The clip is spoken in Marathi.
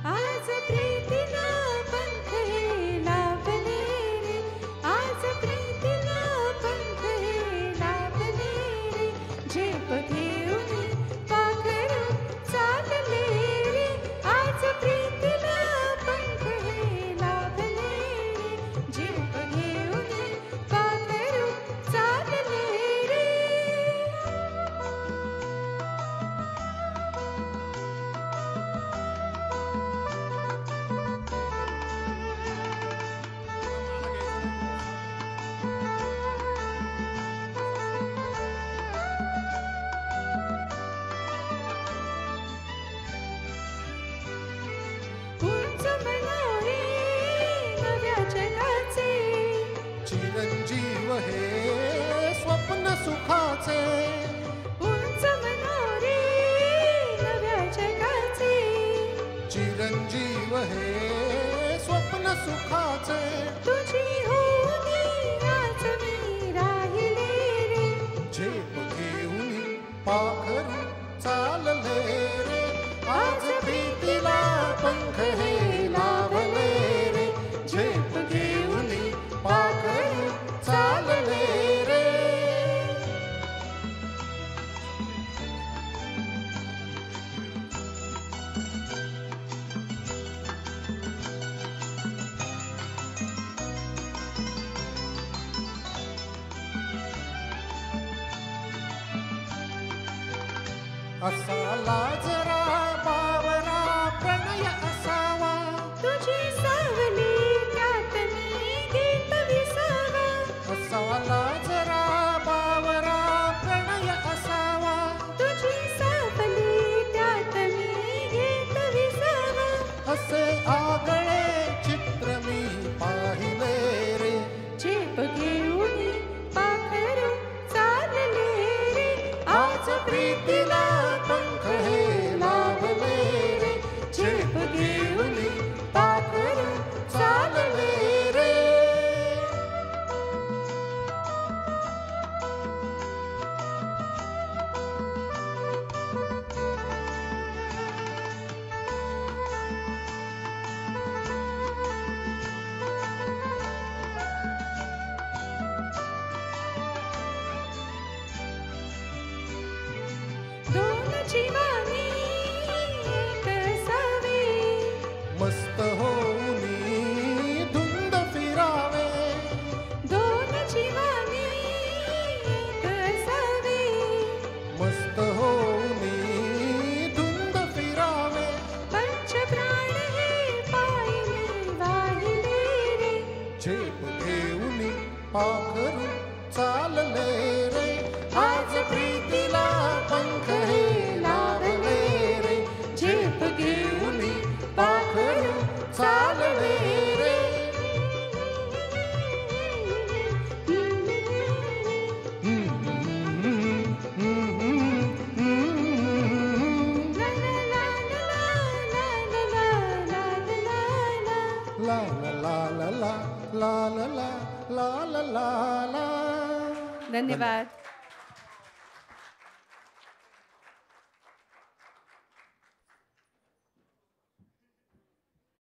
आज प्रीतीला पंख हे लाभले रे, आज प्रीतीला पंख हे लाभले रे, झेप घेऊन पाखरू चालले रे, आज प्रीतीला पंख हे लाभले रे, झेप घेऊन पाखरू चालले रे. उंच मनोरे नव्या जगाचे, चिरंजीव हे स्वप्न सुखाचे. उंच मनोरे नव्या जगाचे, चिरंजीव हे स्वप्न सुखाचे. तुझी होनी आज मी राहिले रे, झेप घेऊन पाखरू चालले रे, आज प्रीतीला पंख हे लाभले रे, झेप घेऊन पाखरू चालले रे. असाला जरा बावरा प्रणय असावा, तुझी सावली त्यात मी गीत विसावा, असाला जरा बावरा प्रणय असावा. तुझी सावली त्यात मी गीत विसावा, असे आगळे चित्र मी पाहिले रे, झेप घेऊन पाखरू चालले रे, आज प्रीतीला पंख हे लाभले रे, झेप घेऊन पाखरू चालले रे. दोन जीवानी एक असावे, मस्त होऊनी धुंद फिरावे. दोन जीवानी एक असावे, मस्त होऊनी धुंद फिरावे. पंच प्राण हे पायी वाहिले रे, झेप घेऊन पाखरू चालले रे, आज प्रीतीला पंख हे लाभले रे, झेप घेऊन पाखरू चालले रे. ला ला ला ला ला ला. ला ला ला ला ला ला ला ला. धन्यवाद.